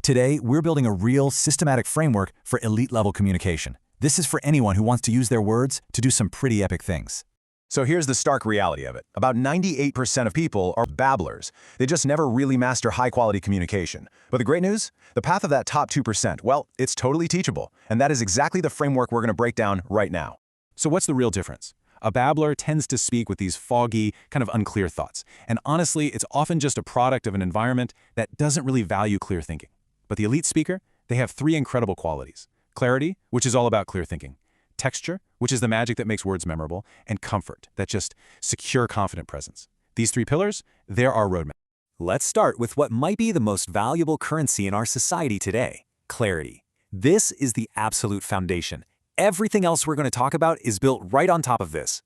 Today, we're building a real, systematic framework for elite-level communication. This is for anyone who wants to use their words to do some pretty epic things. So here's the stark reality of it. About 98% of people are babblers. They just never really master high-quality communication. But the great news? The path of that top 2%, well, it's totally teachable. And that is exactly the framework we're going to break down right now. So what's the real difference? A babbler tends to speak with these foggy, kind of unclear thoughts. And honestly, it's often just a product of an environment that doesn't really value clear thinking. But the elite speaker, they have three incredible qualities. Clarity, which is all about clear thinking. Texture, which is the magic that makes words memorable. And comfort, that just secure, confident presence. These three pillars, they're our roadmap. Let's start with what might be the most valuable currency in our society today, clarity. This is the absolute foundation. Everything else we're going to talk about is built right on top of this.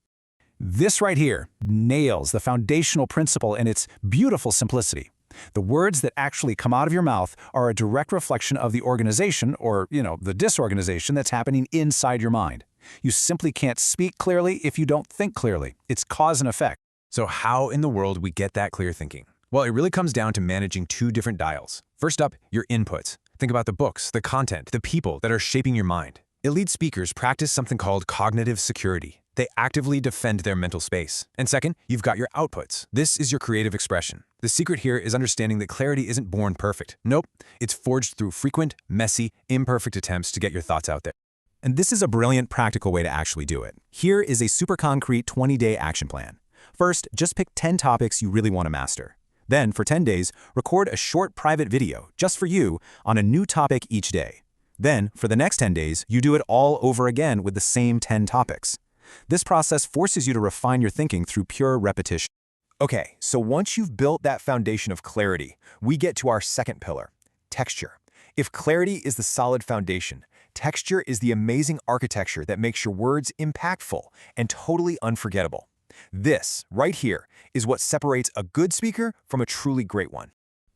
This right here nails the foundational principle in its beautiful simplicity. The words that actually come out of your mouth are a direct reflection of the organization or, the disorganization that's happening inside your mind. You simply can't speak clearly if you don't think clearly. It's cause and effect. So how in the world we get that clear thinking? Well, it really comes down to managing two different dials. First up, your inputs. Think about the books, the content, the people that are shaping your mind. Elite speakers practice something called cognitive security. They actively defend their mental space. And second, you've got your outputs. This is your creative expression. The secret here is understanding that clarity isn't born perfect. Nope, it's forged through frequent, messy, imperfect attempts to get your thoughts out there. And this is a brilliant, practical way to actually do it. Here is a super concrete 20-day action plan. First, just pick 10 topics you really want to master. Then, for 10 days, record a short private video, just for you, on a new topic each day. Then, for the next 10 days, you do it all over again with the same 10 topics. This process forces you to refine your thinking through pure repetition. Okay, so once you've built that foundation of clarity, we get to our second pillar, texture. If clarity is the solid foundation, texture is the amazing architecture that makes your words impactful and totally unforgettable. This, right here, is what separates a good speaker from a truly great one.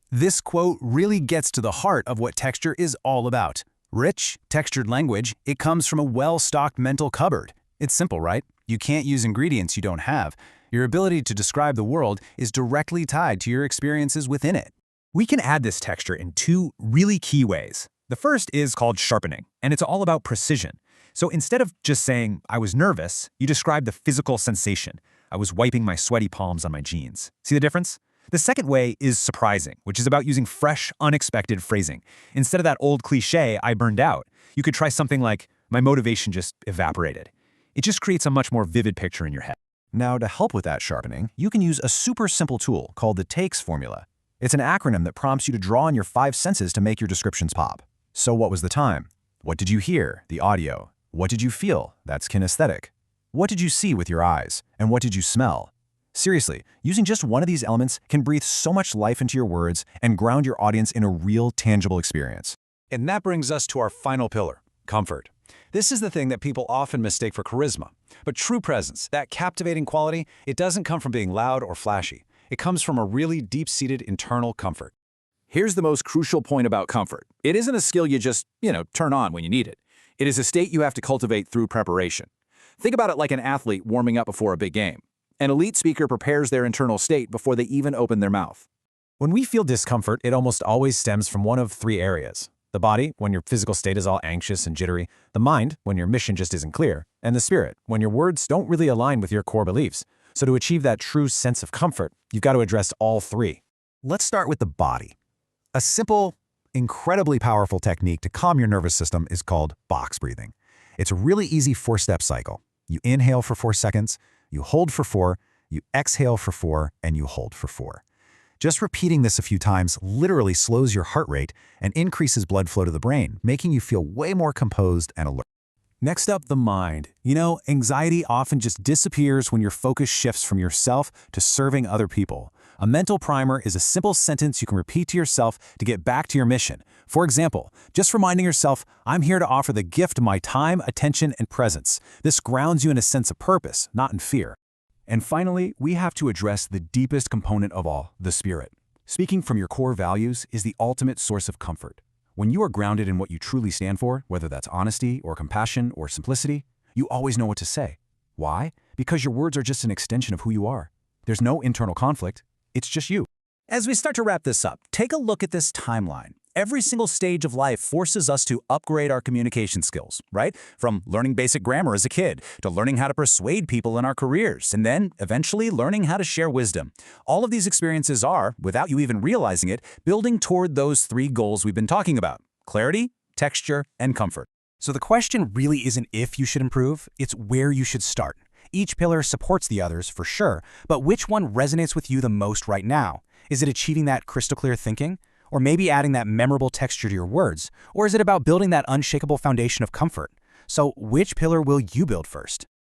This quote really gets to the heart of what texture is all about. Rich, textured language, it comes from a well-stocked mental cupboard. It's simple, right? You can't use ingredients you don't have. Your ability to describe the world is directly tied to your experiences within it. We can add this texture in two really key ways. The first is called sharpening, and it's all about precision. So instead of just saying, I was nervous, you describe the physical sensation. I was wiping my sweaty palms on my jeans. See the difference? The second way is surprising, which is about using fresh, unexpected phrasing. Instead of that old cliche, I burned out, you could try something like, my motivation just evaporated. It just creates a much more vivid picture in your head. Now, to help with that sharpening, you can use a super simple tool called the TAKES formula. It's an acronym that prompts you to draw on your 5 senses to make your descriptions pop. So what was the time? What did you hear? The audio. What did you feel? That's kinesthetic. What did you see with your eyes? And what did you smell? Seriously, using just one of these elements can breathe so much life into your words and ground your audience in a real, tangible experience. And that brings us to our final pillar, comfort. This is the thing that people often mistake for charisma. But true presence, that captivating quality, it doesn't come from being loud or flashy. It comes from a really deep-seated internal comfort. Here's the most crucial point about comfort. It isn't a skill you just, turn on when you need it. It is a state you have to cultivate through preparation. Think about it like an athlete warming up before a big game. An elite speaker prepares their internal state before they even open their mouth. When we feel discomfort, it almost always stems from one of 3 areas. The body, when your physical state is all anxious and jittery. The mind, when your mission just isn't clear. And the spirit, when your words don't really align with your core beliefs. So to achieve that true sense of comfort, you've got to address all 3. Let's start with the body. A simple, incredibly powerful technique to calm your nervous system is called box breathing. It's a really easy 4-step cycle. You inhale for 4 seconds, you hold for 4, you exhale for 4, and you hold for 4. Just repeating this a few times literally slows your heart rate and increases blood flow to the brain, making you feel way more composed and alert. Next up, the mind. Anxiety often just disappears when your focus shifts from yourself to serving other people. A mental primer is a simple sentence you can repeat to yourself to get back to your mission. For example, just reminding yourself, I'm here to offer the gift of my time, attention, and presence. This grounds you in a sense of purpose, not in fear. And finally, we have to address the deepest component of all, the spirit. Speaking from your core values is the ultimate source of comfort. When you are grounded in what you truly stand for, whether that's honesty or compassion or simplicity, you always know what to say. Why? Because your words are just an extension of who you are. There's no internal conflict. It's just you. As we start to wrap this up, take a look at this timeline. Every single stage of life forces us to upgrade our communication skills, right? From learning basic grammar as a kid, to learning how to persuade people in our careers, and then eventually learning how to share wisdom. All of these experiences are, without you even realizing it, building toward those three goals we've been talking about: clarity, texture, and comfort. So the question really isn't if you should improve, it's where you should start. Each pillar supports the others, for sure, but which one resonates with you the most right now? Is it achieving that crystal clear thinking? Or maybe adding that memorable texture to your words? Or is it about building that unshakable foundation of comfort? So which pillar will you build first?